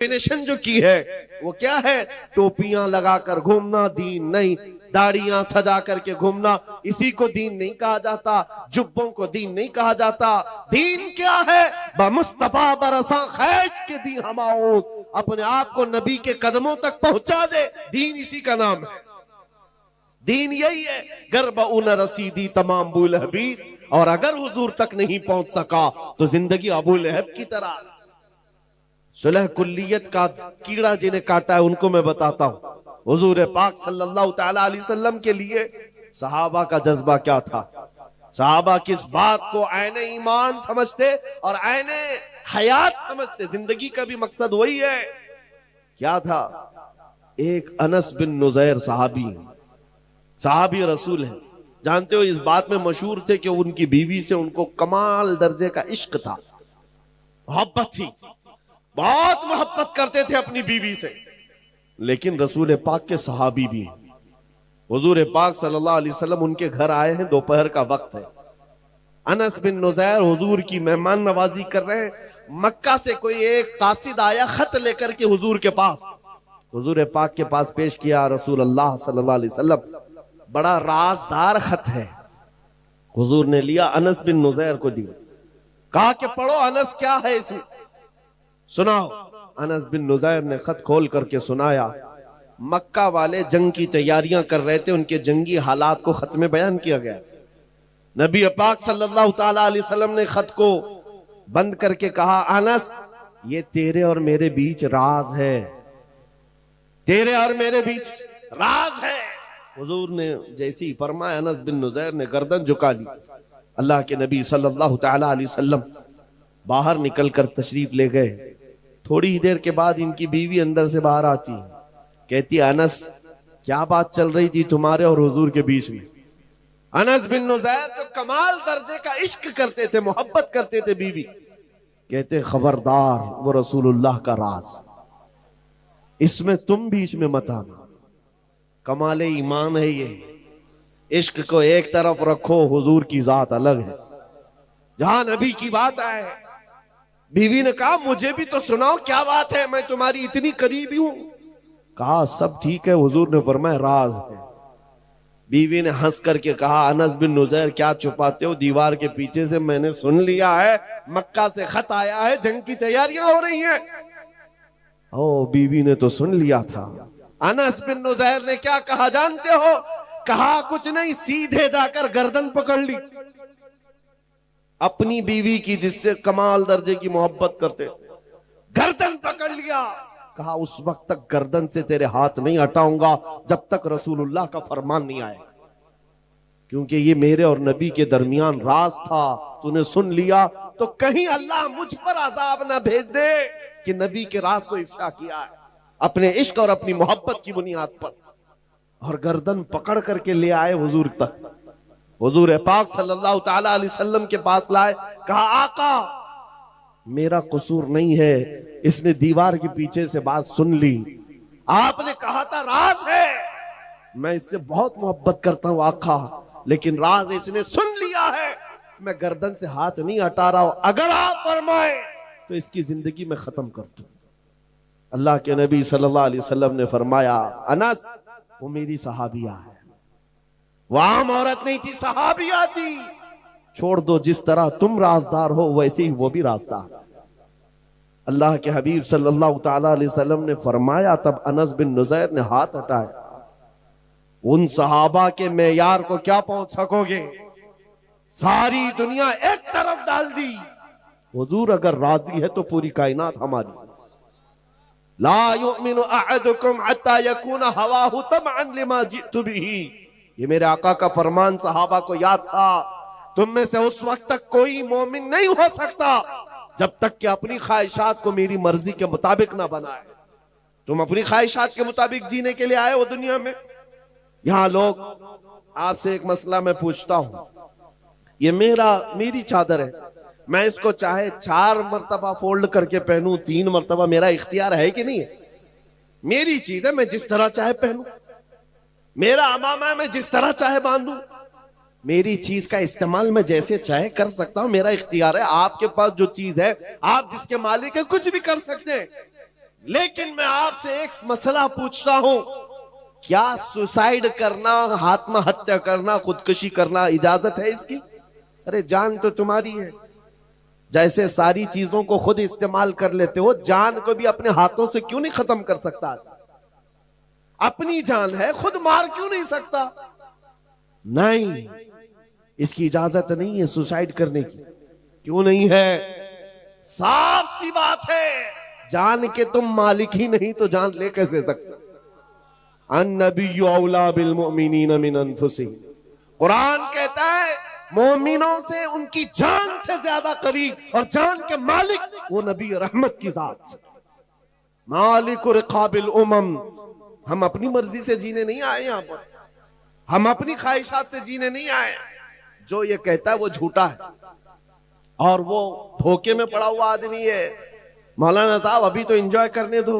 Definition जो की है वो क्या है? टोपियां लगाकर घूमना दीन नहीं, दाढ़ियां सजा करके घूमना इसी को दीन नहीं कहा जाता, जुब्बों को दीन नहीं कहा जाता। दीन क्या है? मुस्तफा बरसा खैश के दी हमाओ, अपने आप को नबी के कदमों तक पहुंचा दे, दीन इसी का नाम है। दीन यही है। गर्ब उन रसीदी तमाम बुल हबीस, और अगर हुजूर तक नहीं पहुंच सका तो जिंदगी अबू लहब की तरह। सुलह कुल्लियत का कीड़ा जिन्हें काटा है उनको मैं बताता हूं। हुजूर पाक सल्लल्लाहु तआला अलैहि वसल्लम के लिए सहाबा का जज्बा क्या था? सहाबा किस बात को आईने ईमान समझते और आईने हयात समझते? जिंदगी का भी मकसद वही है। क्या था? एक अनस बिन नुज़ैर सहाबी रसूल है। जानते हो, इस बात में मशहूर थे कि उनकी बीवी से उनको कमाल दर्जे का इश्क था, मोहब्बत थी, बहुत मोहब्बत करते थे अपनी बीवी से। लेकिन रसूल पाक के सहाबी भी, हुजूर पाक सल्लल्लाहु अलैहि वसल्लम उनके घर आए हैं, दोपहर का वक्त है। अनस बिन नुज़ैर हुजूर की मेहमान नवाजी कर रहे हैं। मक्का से कोई एक कासिद आया खत लेकर के हुजूर के पास, हुजूर पाक के पास पेश किया। रसूल अल्लाह सल्लल्लाहु अलैहि वसल्लम, बड़ा राजदार खत है। हुजूर ने लिया, अनस बिन नुज़ैर को दिया, कहा कि पढ़ो अनस, क्या है इसमें, सुनाओ। अनस बिन नुज़ैर ने खत खोल करके सुनाया। मक्का वाले जंग की तैयारियां कर रहे थे, उनके जंगी हालात को खत में बयान किया गया। नबी पाक सल्लल्लाहु तआला अलैहि वसल्लम ने खत को बंद करके कहा, अनस ये तेरे और मेरे बीच राज है, तेरे और मेरे बीच राज है। हुजूर ने जैसे ही फरमाया, अनस बिन नुज़ैर ने गर्दन झुका ली। अल्लाह के नबी सल्लल्लाहु तआला अलैहि वसल्लम बाहर निकलकर तशरीफ ले गए। थोड़ी ही देर के बाद इनकी बीवी अंदर से बाहर आती है, कहती, अनस क्या बात चल रही थी तुम्हारे और हुजूर के बीच में? अनस बिन नुज़ैर जो कमाल दर्जे का इश्क करते थे, मोहब्बत करते थे बीवी, कहते खबरदार, वो रसूलुल्लाह का राज, इसमें तुम बीच में मत आना। कमाले ईमान है ये। इश्क को एक तरफ रखो, हुजूर की जात अलग है। जहां नबी की बात आए, बीवी ने कहा, मुझे भी तो सुनाओ, क्या बात है, मैं तुम्हारी इतनी करीबी हूं। कहा सब ठीक है। हुजूर ने फरमाया राज है। बीवी ने हंस करके कहा, अनस बिन नुज़ैर क्या छुपाते हो, दीवार के पीछे से मैंने सुन लिया है, मक्का से खत आया है, जंग की तैयारियां हो रही हैं। ओ, बीवी ने तो सुन लिया था। अनस बिन नुज़ैर ने क्या कहा जानते हो? कहा कुछ नहीं, सीधे जाकर गर्दन पकड़ ली अपनी बीवी की, जिससे कमाल दर्जे की मोहब्बत करते थे। गर्दन पकड़ लिया, कहा उस वक्त तक गर्दन से तेरे हाथ नहीं हटाऊंगा जब तक रसूलुल्लाह का फरमान नहीं आएगा, क्योंकि ये मेरे और नबी के दरमियान राज था। तूने सुन लिया तो कहीं अल्लाह मुझ पर अजाब ना भेज दे कि नबी के राज को इफ्शा किया है अपने इश्क और अपनी मोहब्बत की बुनियाद पर। और गर्दन पकड़ करके ले आए हुजूर तक। हुजूर पाक सल्लल्लाहु तआला अलैहि वसल्लम के पास लाए, कहा आका मेरा कसूर नहीं है, इसने दीवार के पीछे से बात सुन ली, आपने कहा था राज है, मैं इससे बहुत मोहब्बत करता हूं आका, लेकिन राज इसने सुन लिया है, मैं गर्दन से हाथ नहीं हटा रहा हूं, अगर आप फरमाए तो इसकी जिंदगी में खत्म कर दूं। अल्लाह के नबी सल्लल्लाहु अलैहि वसल्लम ने फरमाया, अनस वो मेरी सहाबिया है, वो आम औरत नहीं थी, सहाबिया थी, छोड़ दो, जिस तरह तुम राजदार हो वैसे ही वो भी राजदार। अल्लाह के हबीब सल्लल्लाहु तआला अलैहि वसल्लम ने फरमाया, तब अनस बिन नुज़ैर ने हाथ हटाया। उन सहाबा के मेयार को क्या पहुंच सकोगे? सारी दुनिया एक तरफ डाल दी। हुजूर अगर राजी है तो पूरी कायनात हमारी। ला युमिनु अहदुकुम हत्ता यकून हवाहु तबअन लिमा जितु बिही, ये मेरे आका का फरमान सहाबा को याद था। तुम में से उस वक्त तक कोई मोमिन नहीं हो सकता जब तक कि अपनी ख्वाहिशात को मेरी मर्जी के मुताबिक ना बनाए। तुम अपनी ख्वाहिशात के मुताबिक जीने के लिए आए हो दुनिया में। यहां लोग, आपसे एक मसला मैं पूछता हूं, ये मेरी चादर है, मैं इसको चाहे 4 मरतबा फोल्ड करके पहनूं, 3 मरतबा, मेरा इख्तियार है कि नहीं है? मेरी चीज है, मैं जिस तरह चाहे पहनूं। मेरा अमामा मैं जिस तरह चाहे बांधूं। मेरी चीज का इस्तेमाल मैं जैसे चाहे कर सकता हूं, मेरा इख्तियार है। आपके पास जो चीज है, आप जिसके मालिक है, कुछ भी कर सकते हैं। लेकिन मैं आपसे एक मसला पूछता हूं, क्या सुसाइड करना, आत्महत्या करना, खुदकुशी करना इजाजत है इसकी? अरे जान तो तुम्हारी है, जैसे सारी चीजों को खुद इस्तेमाल कर लेते हो, जान को भी अपने हाथों से क्यों नहीं खत्म कर सकता? अपनी जान है, खुद मार क्यों नहीं सकता? नहीं, इसकी इजाजत नहीं है सुसाइड करने की। क्यों नहीं है? साफ सी बात है, जान के तुम मालिक ही नहीं तो जान ले कैसे सकते? अन्नबिय्यु औला बिल मुमिनीन मिन अनफुसिहिम, कुरान कहता है मोमिनों से उनकी जान से ज्यादा करीब और जान के मालिक वो नबी रहमत की जात, मालिक रिकाबिल उमम। हम अपनी मर्जी से जीने नहीं आए यहां पर, हम अपनी ख्वाहिशात से जीने नहीं आए। जो ये कहता है वो झूठा है और वो धोखे में पड़ा हुआ आदमी है। मौलाना साहब अभी तो एंजॉय करने दो,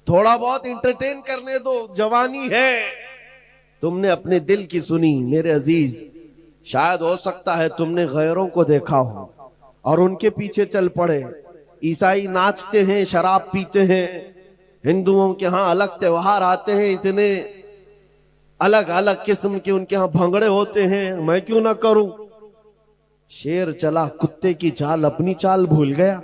थोड़ा बहुत इंटरटेन करने दो, जवानी है। तुमने अपने दिल की सुनी मेरे अजीज, शायद हो सकता है तुमने गैरों को देखा हो और उनके पीछे चल पड़े। ईसाई नाचते हैं, शराब पीते हैं, हिंदुओं के यहाँ अलग त्योहार आते हैं, इतने अलग अलग किस्म के उनके यहाँ भंगड़े होते हैं, मैं क्यों ना करूं? शेर चला कुत्ते की चाल, अपनी चाल भूल गया।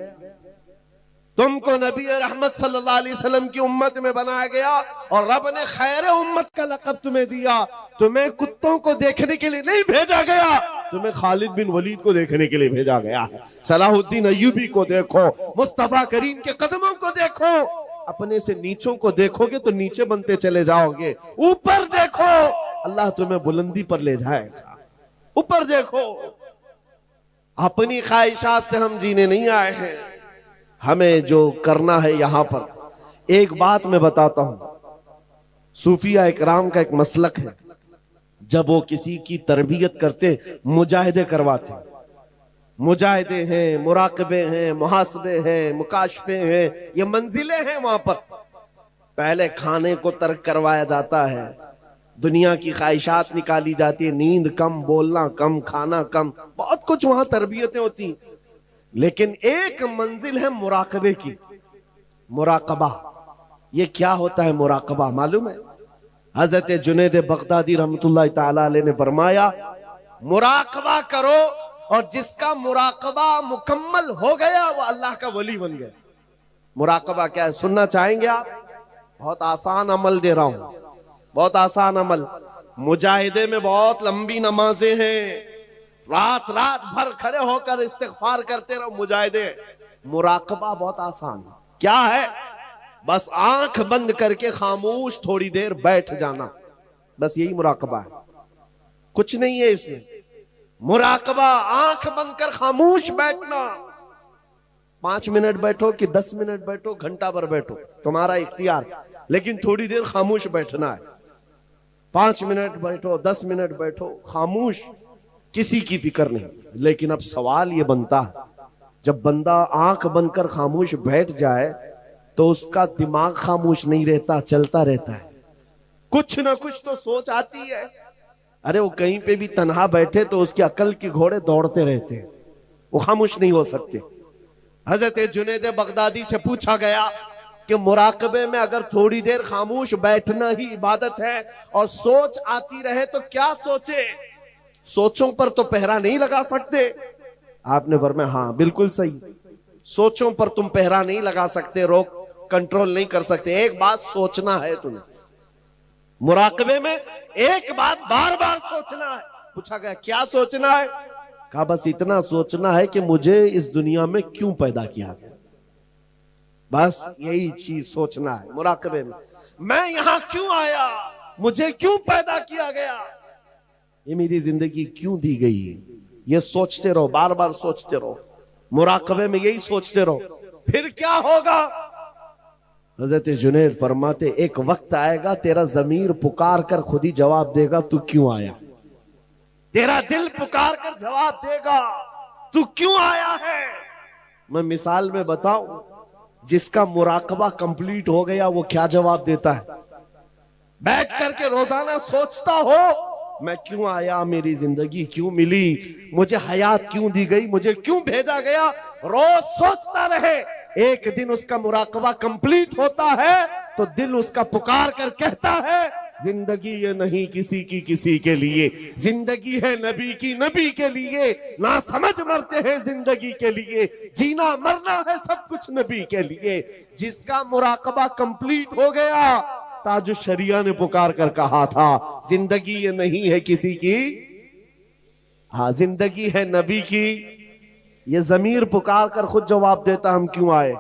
तुमको नबी रहमत सल्लल्लाहु अलैहि वसल्लम की उम्मत में बनाया गया और रब ने खैर उम्मत का लक़ब तुम्हें दिया। तुम्हें कुत्तों को देखने के लिए नहीं भेजा गया, तुम्हें खालिद बिन वलीद को देखने के लिए भेजा गया है। सलाहुद्दीन अय्यूबी को देखो, मुस्तफा करीम के कदमों को देखो। अपने से नीचों को देखोगे तो नीचे बनते चले जाओगे, ऊपर देखो अल्लाह तुम्हें बुलंदी पर ले जाएगा। ऊपर देखो, अपनी ख्वाहिशात से हम जीने नहीं आए हैं। हमें जो करना है यहां पर, एक बात मैं बताता हूं, सूफिया इकराम का एक मसलक है, जब वो किसी की तरबियत करते मुजाहिदे करवाते। मुजाहिदे हैं, मुराकबे हैं, मुहासबे हैं, मुकाशफे हैं, ये मंजिलें हैं। वहां पर पहले खाने को तर्क करवाया जाता है, दुनिया की ख्वाहिशात निकाली जाती है, नींद कम, बोलना कम, खाना कम, बहुत कुछ वहां तरबियतें होती। लेकिन एक मंजिल है मुराकबे की, मुराकबा। ये क्या होता है मुराकबा मालूम है? हजरत जुनैद बगदादी रहमतुल्लाह ताला अलैह ने फरमाया, मुराकबा करो और जिसका मुराकबा मुकम्मल हो गया वो अल्लाह का वली बन गया। मुराकबा क्या है सुनना चाहेंगे आप? बहुत आसान अमल दे रहा हूं, बहुत आसान अमल। मुजाहिदे में बहुत लंबी नमाजें हैं, रात रात भर खड़े होकर इस्तिग़फ़ार करते रहो मुजाहिदे। मुराकबा बहुत आसान, क्या है? बस आंख बंद करके खामोश थोड़ी देर बैठ जाना, बस यही मुराकबा है, कुछ नहीं है इसमें। मुराकबा आंख बंद कर खामोश बैठना। 5 मिनट बैठो कि 10 मिनट बैठो, घंटा भर बैठो, तुम्हारा इख्तियार, लेकिन थोड़ी देर खामोश बैठना है। 5 मिनट बैठो, 10 मिनट बैठो, खामोश, किसी की फिक्र नहीं। लेकिन अब सवाल ये बनता है, जब बंदा आंख बंद कर खामोश बैठ जाए तो उसका दिमाग खामोश नहीं रहता, चलता रहता है, कुछ ना कुछ तो सोच आती है। अरे वो कहीं पे भी तन्हा बैठे तो उसकी अकल के घोड़े दौड़ते रहते हैं, वो खामोश नहीं हो सकते। हजरत जुनैद बगदादी से पूछा गया कि मुराकबे में अगर थोड़ी देर खामोश बैठना ही इबादत है और सोच आती रहे तो क्या सोचे? सोचों पर तो पहरा नहीं लगा सकते। आपने फरमाया हाँ बिल्कुल सही, सोचों पर तुम पहरा नहीं लगा सकते, रोक कंट्रोल नहीं कर सकते। एक बात सोचना है तुम्हें, मुराकबे में एक बात बार बार सोचना है। पूछा गया क्या सोचना है? कहा बस इतना सोचना है कि मुझे इस दुनिया में क्यों पैदा किया गया, बस यही चीज सोचना है मुराकबे में। मैं यहां क्यों आया, मुझे क्यों पैदा किया गया, ये मेरी जिंदगी क्यों दी गई, ये सोचते रहो, बार बार सोचते रहो, मुराकबे में यही सोचते रहो, फिर क्या होगा? हजरत जुनैद फरमाते एक वक्त आएगा तेरा जमीर पुकार कर खुद ही जवाब देगा तू क्यों आया। तेरा दिल पुकार कर जवाब देगा तू क्यों आया है। मैं मिसाल में बताऊं, जिसका मुराकबा कंप्लीट हो गया वो क्या जवाब देता है? बैठ करके रोजाना सोचता हो मैं क्यों आया, मेरी जिंदगी क्यों मिली, मुझे हयात क्यों दी गई, मुझे क्यों भेजा गया। रोज सोचता रहे, एक दिन उसका मुराकबा कंप्लीट होता है तो दिल उसका पुकार कर कहता है, जिंदगी ये नहीं किसी के लिए, जिंदगी है नबी की नबी के लिए। ना समझ मरते हैं जिंदगी के लिए, जीना मरना है सब कुछ नबी के लिए। जिसका मुराकबा कंप्लीट हो गया, ताजुश शरिया ने पुकार कर कहा था, जिंदगी ये नहीं है किसी की, हाँ जिंदगी है नबी की। ये जमीर पुकार कर खुद जवाब देता, हम क्यों आए।